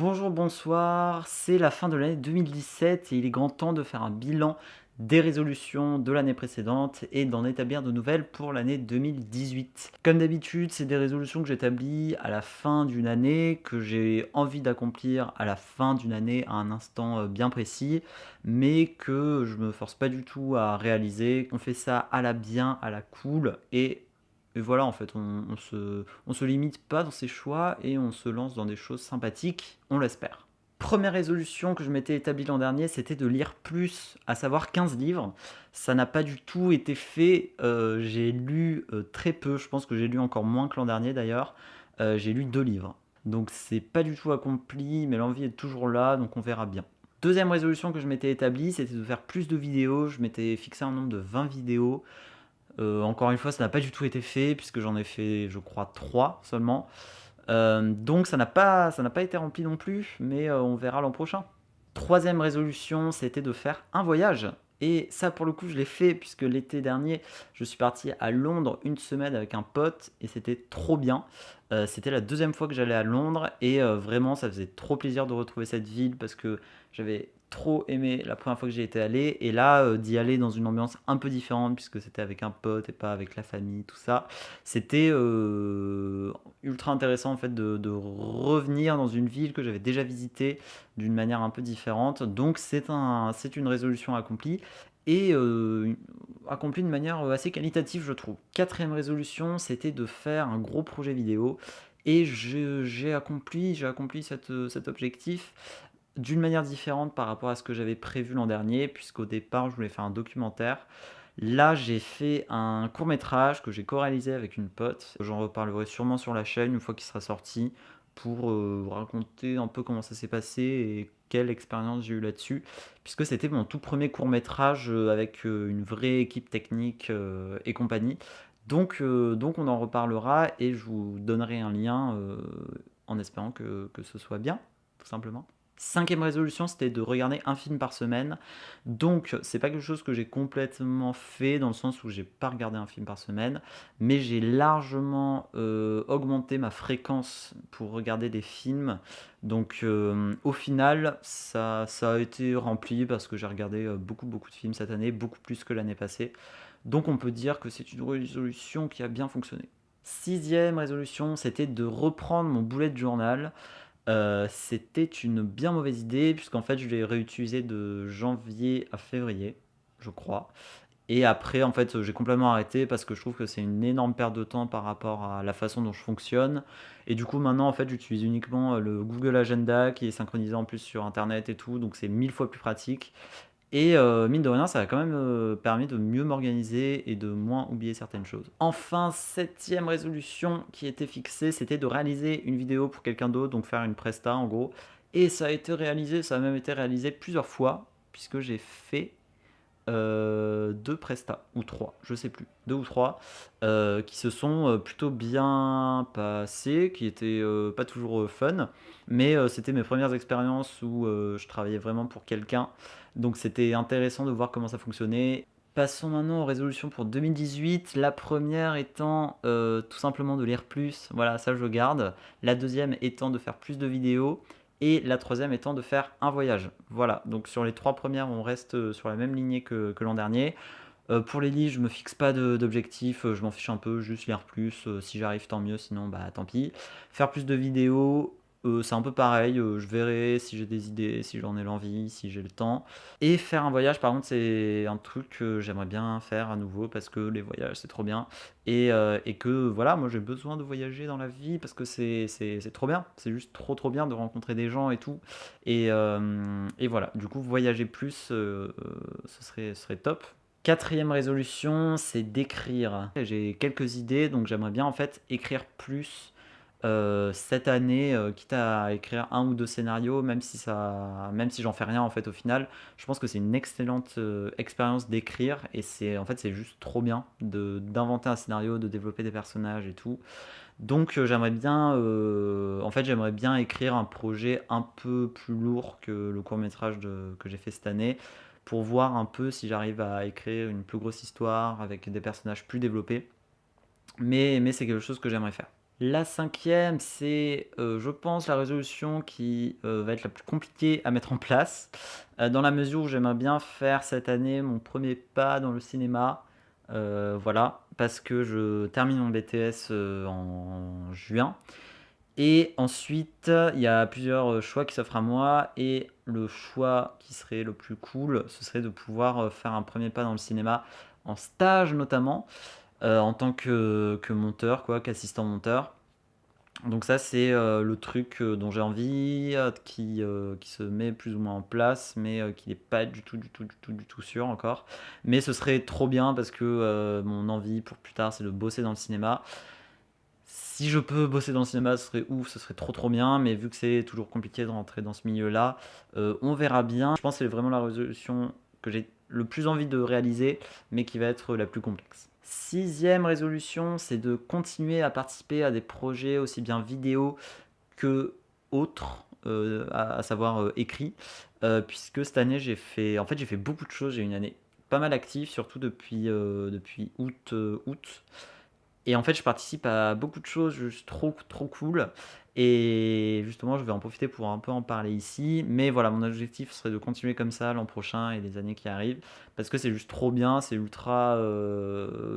Bonjour, bonsoir, c'est la fin de l'année 2017 et il est grand temps de faire un bilan des résolutions de l'année précédente et d'en établir de nouvelles pour l'année 2018. Comme d'habitude, c'est des résolutions que j'établis à la fin d'une année, que j'ai envie d'accomplir à la fin d'une année à un instant bien précis, mais que je me force pas du tout à réaliser. On fait ça à la bien, à la cool et voilà, en fait, on se limite pas dans ses choix et on se lance dans des choses sympathiques, on l'espère. Première résolution que je m'étais établie l'an dernier, c'était de lire plus, à savoir 15 livres. Ça n'a pas du tout été fait, j'ai lu très peu, je pense que j'ai lu encore moins que l'an dernier d'ailleurs. J'ai lu 2 livres. Donc c'est pas du tout accompli, mais l'envie est toujours là, donc on verra bien. Deuxième résolution que je m'étais établie, c'était de faire plus de vidéos. Je m'étais fixé un nombre de 20 vidéos. Encore une fois, ça n'a pas du tout été fait puisque j'en ai fait, je crois, 3 seulement. Donc ça n'a pas été rempli non plus, mais on verra l'an prochain. Troisième résolution, c'était de faire un voyage. Et ça, pour le coup, je l'ai fait puisque l'été dernier, je suis parti à Londres une semaine avec un pote et c'était trop bien. C'était la deuxième fois que j'allais à Londres et vraiment, ça faisait trop plaisir de retrouver cette ville parce que j'avais trop aimé la première fois que j'y étais allé. Et là, d'y aller dans une ambiance un peu différente puisque c'était avec un pote et pas avec la famille, tout ça, c'était ultra intéressant en fait de revenir dans une ville que j'avais déjà visitée d'une manière un peu différente. Donc c'est une résolution accomplie et accomplie de manière assez qualitative, je trouve. Quatrième résolution, c'était de faire un gros projet vidéo et j'ai accompli cet objectif d'une manière différente par rapport à ce que j'avais prévu l'an dernier, puisqu'au départ, je voulais faire un documentaire. Là, j'ai fait un court métrage que j'ai co-réalisé avec une pote. J'en reparlerai sûrement sur la chaîne une fois qu'il sera sorti pour raconter un peu comment ça s'est passé et quelle expérience j'ai eu là-dessus, puisque c'était mon tout premier court métrage avec une vraie équipe technique et compagnie. Donc on en reparlera et je vous donnerai un lien en espérant que ce soit bien, tout simplement. Cinquième résolution, c'était de regarder un film par semaine. Donc, c'est pas quelque chose que j'ai complètement fait dans le sens où j'ai pas regardé un film par semaine, mais j'ai largement augmenté ma fréquence pour regarder des films. Donc, au final, ça a été rempli parce que j'ai regardé beaucoup, beaucoup de films cette année, beaucoup plus que l'année passée. Donc, on peut dire que c'est une résolution qui a bien fonctionné. Sixième résolution, c'était de reprendre mon bullet journal. C'était une bien mauvaise idée puisqu'en fait je l'ai réutilisé de janvier à février, je crois. Et après en fait, j'ai complètement arrêté parce que je trouve que c'est une énorme perte de temps par rapport à la façon dont je fonctionne. Et du coup maintenant en fait j'utilise uniquement le Google Agenda qui est synchronisé en plus sur internet et tout, donc c'est 1000 fois plus pratique. Et mine de rien, ça a quand même permis de mieux m'organiser et de moins oublier certaines choses. Enfin, septième résolution qui était fixée, c'était de réaliser une vidéo pour quelqu'un d'autre, donc faire une presta en gros. Et ça a été réalisé, ça a même été réalisé plusieurs fois, puisque j'ai fait 2 prestats, ou 3, je sais plus, 2 ou 3, qui se sont plutôt bien passés, qui étaient pas toujours fun, mais c'était mes premières expériences où je travaillais vraiment pour quelqu'un, donc c'était intéressant de voir comment ça fonctionnait. Passons maintenant aux résolutions pour 2018. La première étant tout simplement de lire plus, voilà, ça je garde. La deuxième étant de faire plus de vidéos. Et la troisième étant de faire un voyage. Voilà, donc sur les 3 premières, on reste sur la même lignée que l'an dernier. Pour les livres, je me fixe pas d'objectif, je m'en fiche un peu, juste lire plus, si j'arrive tant mieux, sinon bah tant pis. Faire plus de vidéos, c'est un peu pareil, je verrai si j'ai des idées, si j'en ai l'envie, si j'ai le temps. Et faire un voyage, par contre, c'est un truc que j'aimerais bien faire à nouveau parce que les voyages, c'est trop bien. Et que voilà, moi j'ai besoin de voyager dans la vie parce que c'est trop bien. C'est juste trop trop bien de rencontrer des gens et tout. Et voilà, du coup, voyager plus, ce serait top. Quatrième résolution, c'est d'écrire. J'ai quelques idées, donc j'aimerais bien en fait écrire plus cette année, quitte à écrire un ou deux scénarios, même si j'en fais rien en fait au final. Je pense que c'est une excellente expérience d'écrire et c'est juste trop bien d'inventer un scénario, de développer des personnages et tout. Donc j'aimerais bien écrire un projet un peu plus lourd que le court métrage que j'ai fait cette année pour voir un peu si j'arrive à écrire une plus grosse histoire avec des personnages plus développés. Mais c'est quelque chose que j'aimerais faire. La cinquième, c'est, je pense la résolution qui, va être la plus compliquée à mettre en place, dans la mesure où j'aimerais bien faire cette année mon premier pas dans le cinéma, voilà, parce que je termine mon BTS, en juin et ensuite, il y a plusieurs, choix qui s'offrent à moi et le choix qui serait le plus cool, ce serait de pouvoir, faire un premier pas dans le cinéma, en stage notamment, en tant que monteur quoi, qu'assistant monteur. Donc ça, c'est, le truc, dont j'ai envie, qui se met plus ou moins en place, mais, qui n'est pas du tout, du tout, du tout, du tout sûr encore. Mais ce serait trop bien parce que, mon envie pour plus tard, c'est de bosser dans le cinéma. Si je peux bosser dans le cinéma, ce serait ouf, ce serait trop, trop bien, mais vu que c'est toujours compliqué de rentrer dans ce milieu-là, on verra bien. Je pense que c'est vraiment la résolution que j'ai le plus envie de réaliser, mais qui va être la plus complexe. Sixième résolution, c'est de continuer à participer à des projets aussi bien vidéo que autres, à savoir, écrits, puisque cette année j'ai fait beaucoup de choses. J'ai eu une année pas mal active, surtout depuis août. Et en fait, je participe à beaucoup de choses juste trop, trop cool. Et justement, je vais en profiter pour un peu en parler ici. Mais voilà, mon objectif serait de continuer comme ça l'an prochain et les années qui arrivent. Parce que c'est juste trop bien, c'est ultra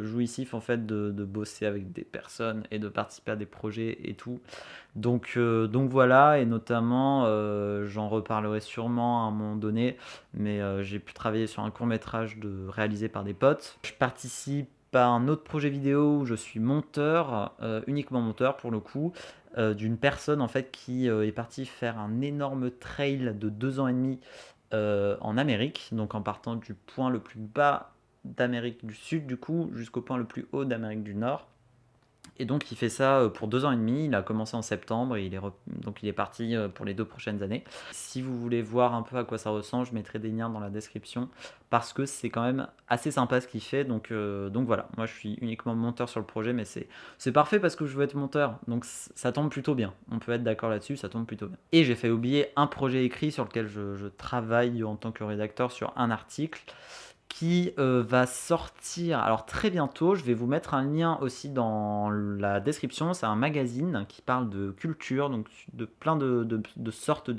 jouissif en fait de bosser avec des personnes et de participer à des projets et tout. Donc voilà, et notamment, j'en reparlerai sûrement à un moment donné, mais j'ai pu travailler sur un court métrage réalisé par des potes. Je participe à un autre projet vidéo où je suis monteur, uniquement monteur pour le coup, d'une personne en fait qui est partie faire un énorme trail de 2 ans et demi en Amérique, donc en partant du point le plus bas d'Amérique du Sud du coup jusqu'au point le plus haut d'Amérique du Nord. Et donc il fait ça pour 2 ans et demi. Il a commencé en septembre et donc il est parti pour les 2 prochaines années. Si vous voulez voir un peu à quoi ça ressemble, je mettrai des liens dans la description parce que c'est quand même assez sympa ce qu'il fait. Donc voilà, moi je suis uniquement monteur sur le projet, mais c'est parfait parce que je veux être monteur. Donc ça tombe plutôt bien. On peut être d'accord là-dessus, ça tombe plutôt bien. Et j'ai fait oublier un projet écrit sur lequel je travaille en tant que rédacteur sur un article qui va sortir alors très bientôt. Je vais vous mettre un lien aussi dans la description. C'est un magazine qui parle de culture, donc de plein de sortes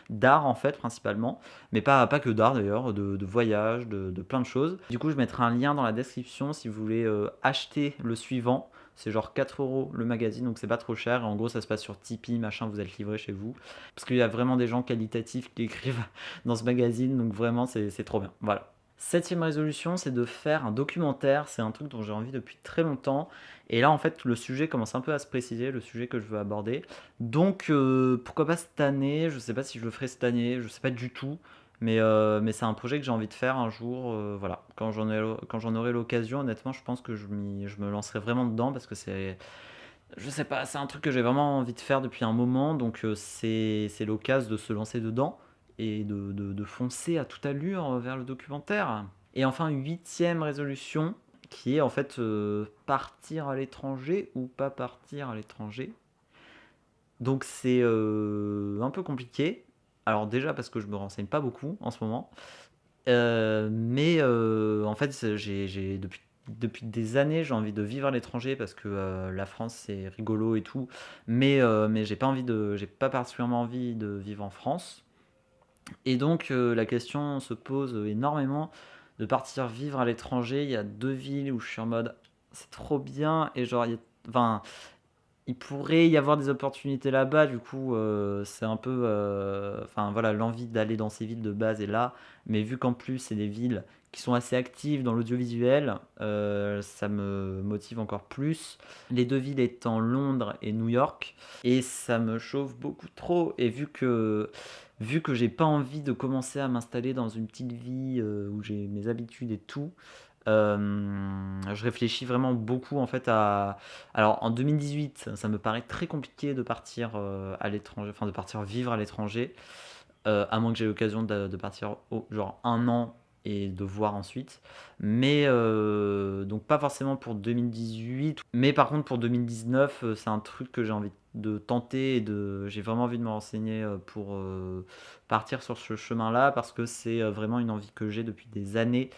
d'art en fait principalement, mais pas que d'art d'ailleurs, de voyage, de plein de choses. Du coup, je mettrai un lien dans la description si vous voulez acheter le suivant. C'est genre 4 € le magazine, donc c'est pas trop cher. Et en gros, ça se passe sur Tipeee, machin, vous êtes livré chez vous. Parce qu'il y a vraiment des gens qualitatifs qui écrivent dans ce magazine, donc vraiment, c'est trop bien. Voilà. Septième résolution, c'est de faire un documentaire. C'est un truc dont j'ai envie depuis très longtemps. Et là, en fait, le sujet commence un peu à se préciser, le sujet que je veux aborder. Donc, pourquoi pas cette année? Je sais pas si je le ferai cette année, je sais pas du tout. Mais c'est un projet que j'ai envie de faire un jour. Voilà, quand j'en aurai l'occasion, honnêtement, je pense que je me lancerai vraiment dedans parce que je sais pas, c'est un truc que j'ai vraiment envie de faire depuis un moment. Donc, c'est l'occasion de se lancer dedans et de foncer à toute allure vers le documentaire. Et enfin, huitième résolution, qui est en fait partir à l'étranger ou pas partir à l'étranger. Donc c'est un peu compliqué. Alors déjà parce que je me renseigne pas beaucoup en ce moment. Mais en fait, depuis des années, j'ai envie de vivre à l'étranger parce que la France c'est rigolo et tout. Mais j'ai pas particulièrement envie de vivre en France. Et donc, la question se pose énormément de partir vivre à l'étranger. Il y a deux villes où je suis en mode c'est trop bien, et genre, enfin, il pourrait y avoir des opportunités là-bas. Du coup, c'est un peu. Enfin, voilà, l'envie d'aller dans ces villes de base est là. Mais vu qu'en plus, c'est des villes qui sont assez actives dans l'audiovisuel, ça me motive encore plus. Les deux villes étant Londres et New York. Et ça me chauffe beaucoup trop. Et vu que j'ai pas envie de commencer à m'installer dans une petite vie où j'ai mes habitudes et tout, je réfléchis vraiment beaucoup en fait à. Alors en 2018, ça me paraît très compliqué de partir à l'étranger, enfin de partir vivre à l'étranger, à moins que j'ai l'occasion de partir genre un an et de voir ensuite. Mais donc pas forcément pour 2018, mais par contre pour 2019, c'est un truc que j'ai envie de tenter j'ai vraiment envie de me renseigner pour partir sur ce chemin-là parce que c'est vraiment une envie que j'ai depuis des années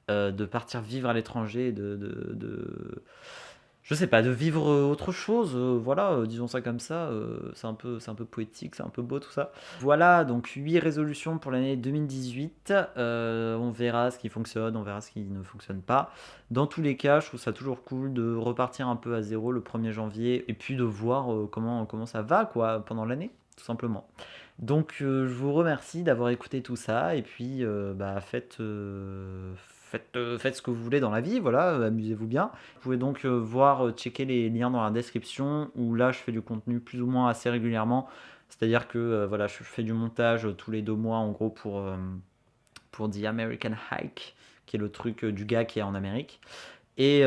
de partir vivre à l'étranger, je sais pas, de vivre autre chose, voilà, disons ça comme ça, c'est un peu poétique, c'est un peu beau tout ça. Voilà, donc 8 résolutions pour l'année 2018. On verra ce qui fonctionne, on verra ce qui ne fonctionne pas. Dans tous les cas, je trouve ça toujours cool de repartir un peu à zéro le 1er janvier et puis de voir comment ça va quoi pendant l'année, tout simplement. Donc je vous remercie d'avoir écouté tout ça et puis bah, faites ce que vous voulez dans la vie, voilà, amusez-vous bien. Vous pouvez donc checker les liens dans la description où là je fais du contenu plus ou moins assez régulièrement. C'est-à-dire que voilà, je fais du montage tous les 2 mois en gros pour The American Hike, qui est le truc du gars qui est en Amérique. Et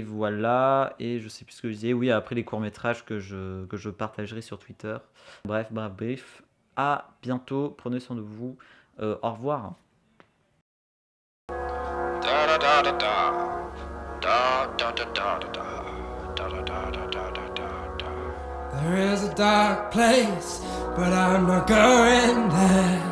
voilà, et je sais plus ce que je disais. Oui, après les courts-métrages que je partagerai sur Twitter. Bref. À bientôt, prenez soin de vous. Au revoir. Da da da da da. Da da da da da da. Da da da da da da da da. There is a dark place, but I'm not going there.